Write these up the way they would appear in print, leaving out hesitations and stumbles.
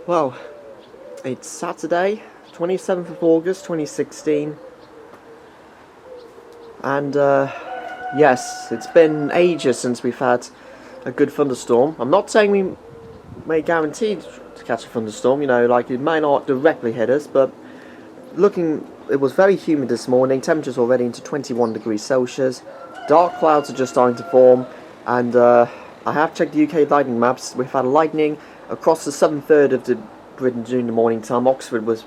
Well, it's Saturday, 27th of August 2016, and yes, it's been ages since we've had a good thunderstorm. I'm not saying we may guarantee to catch a thunderstorm, you know, like it might not directly hit us, but it was very humid this morning, temperatures already into 21 degrees Celsius, dark clouds are just starting to form, and I have checked the UK lightning maps. We've had lightning across the southern third of the Britain during the morning time. Oxford was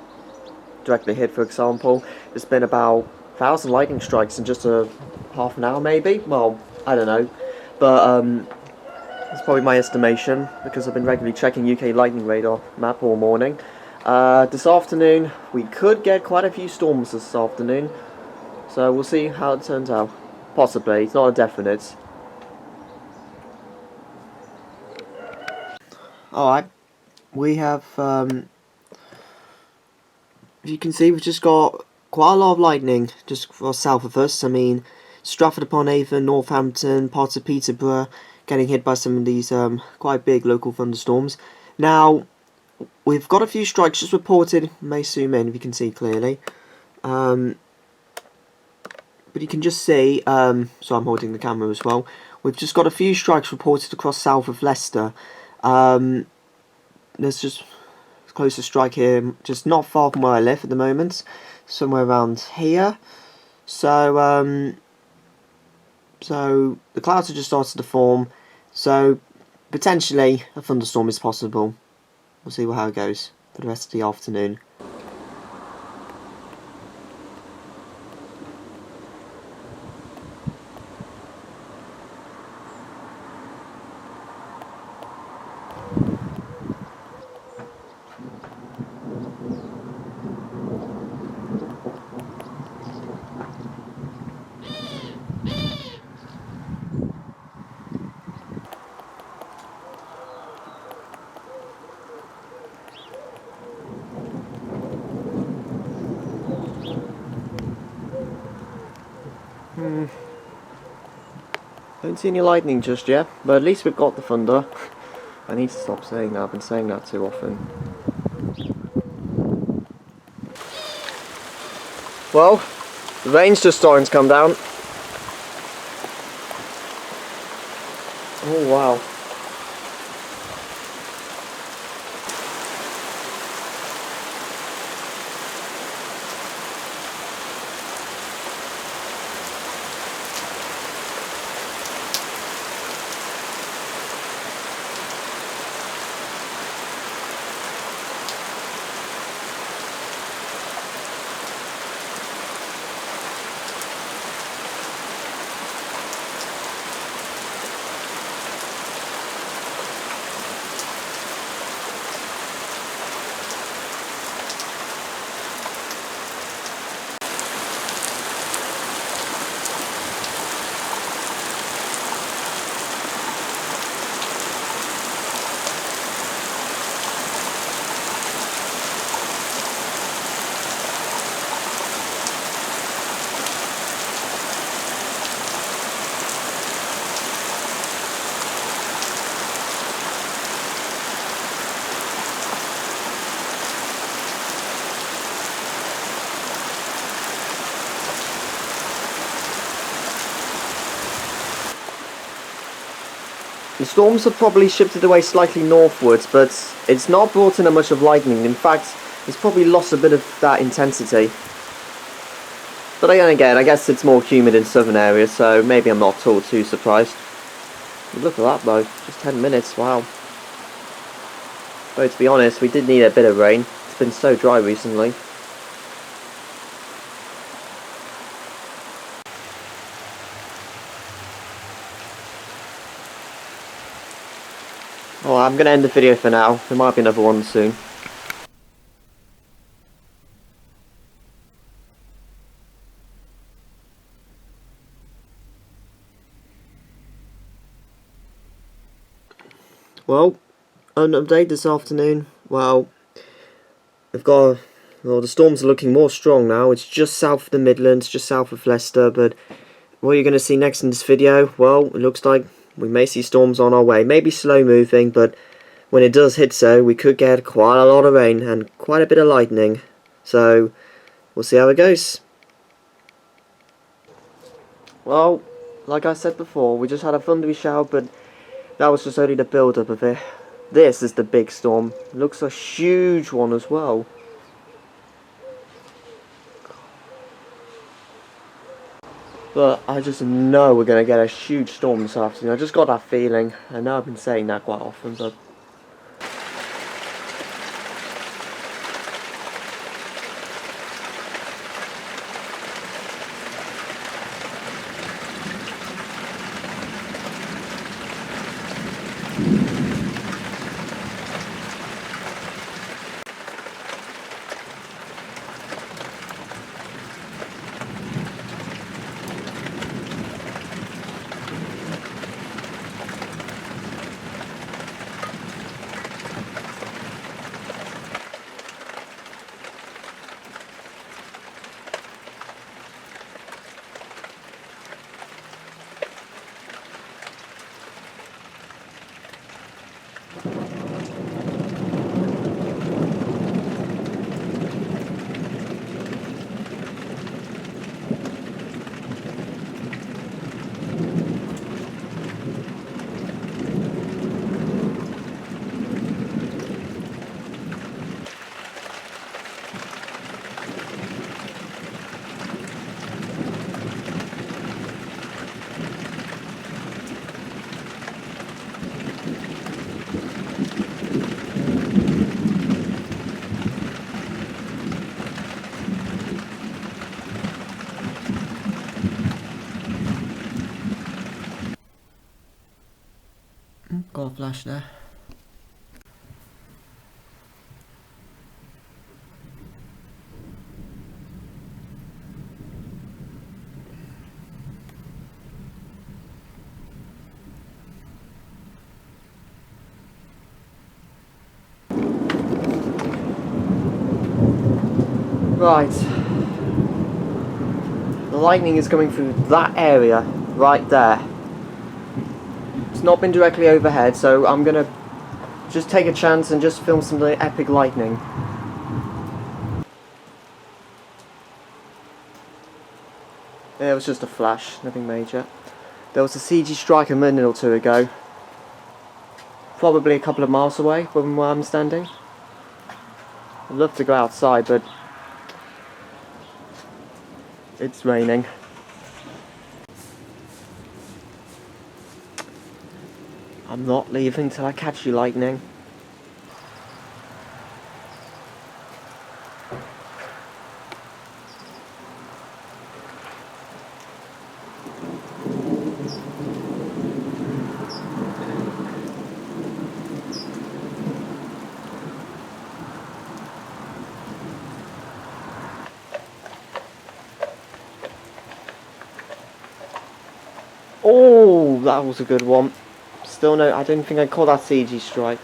directly hit, for example. There's been about 1,000 lightning strikes in just a half an hour, maybe. Well, I don't know, but it's probably my estimation because I've been regularly checking UK lightning radar map all morning. This afternoon we could get quite a few storms this afternoon, so we'll see how it turns out. Possibly, it's not a definite. Alright, we have as you can see, we've just got quite a lot of lightning just south of us. I mean, Stratford-upon-Avon, Northampton, parts of Peterborough getting hit by some of these quite big local thunderstorms. Now, we've got a few strikes just reported. You may zoom in if you can see clearly. But you can just see, so I'm holding the camera as well. We've just got a few strikes reported across south of Leicester. There's just closest strike here, just not far from where I live at the moment, somewhere around here. So so the clouds have just started to form, so potentially a thunderstorm is possible. We'll see how it goes for the rest of the afternoon. Don't see any lightning just yet, but at least we've got the thunder. I need to stop saying that, I've been saying that too often. Well, the rain's just starting to come down. Oh wow. The storms have probably shifted away slightly northwards, but it's not brought in a much of lightning. In fact, it's probably lost a bit of that intensity. But then again, I guess it's more humid in southern areas, so maybe I'm not too surprised. But look at that though, just 10 minutes, wow. Though to be honest, we did need a bit of rain. It's been so dry recently. Well, I'm going to end the video for now. There might be another one soon. Well, an update this afternoon. Well, the storms are looking more strong now. It's just south of the Midlands, just south of Leicester, but what you're going to see next in this video, well, it looks like we may see storms on our way. Maybe slow moving, but when it does hit so, we could get quite a lot of rain and quite a bit of lightning. So we'll see how it goes. Well, like I said before, we just had a thundery shower, but that was just only the build-up of it. This is the big storm. Looks a huge one as well. But I just know we're going to get a huge storm this afternoon. I just got that feeling. I know I've been saying that quite often, but... Got a flash there. Right. The lightning is coming through that area right there. It's not been directly overhead, so I'm gonna just take a chance and just film some epic lightning. Yeah, it was just a flash, nothing major. There was a CG strike a minute or two ago. Probably a couple of miles away from where I'm standing. I'd love to go outside, but it's raining. I'm not leaving till I catch you, lightning. Oh, that was a good one. Still no, I don't think I caught that CG strike.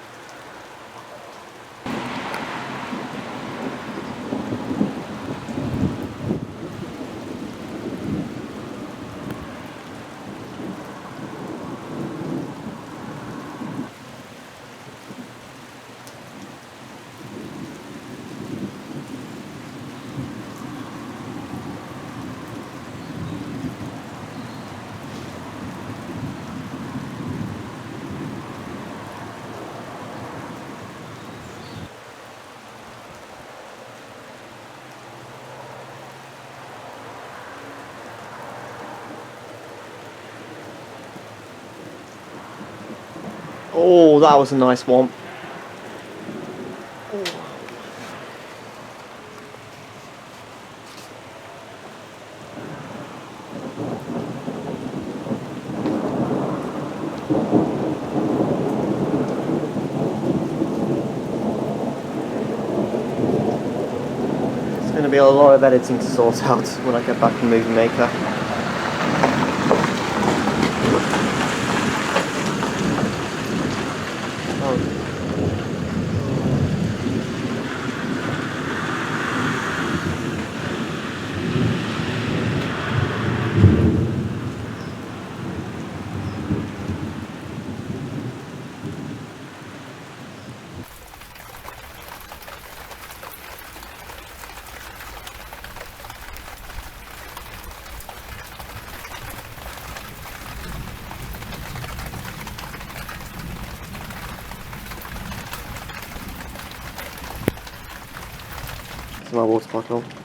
Oh, that was a nice one. It's going to be a lot of editing to sort out when I get back from Movie Maker. my water bottle.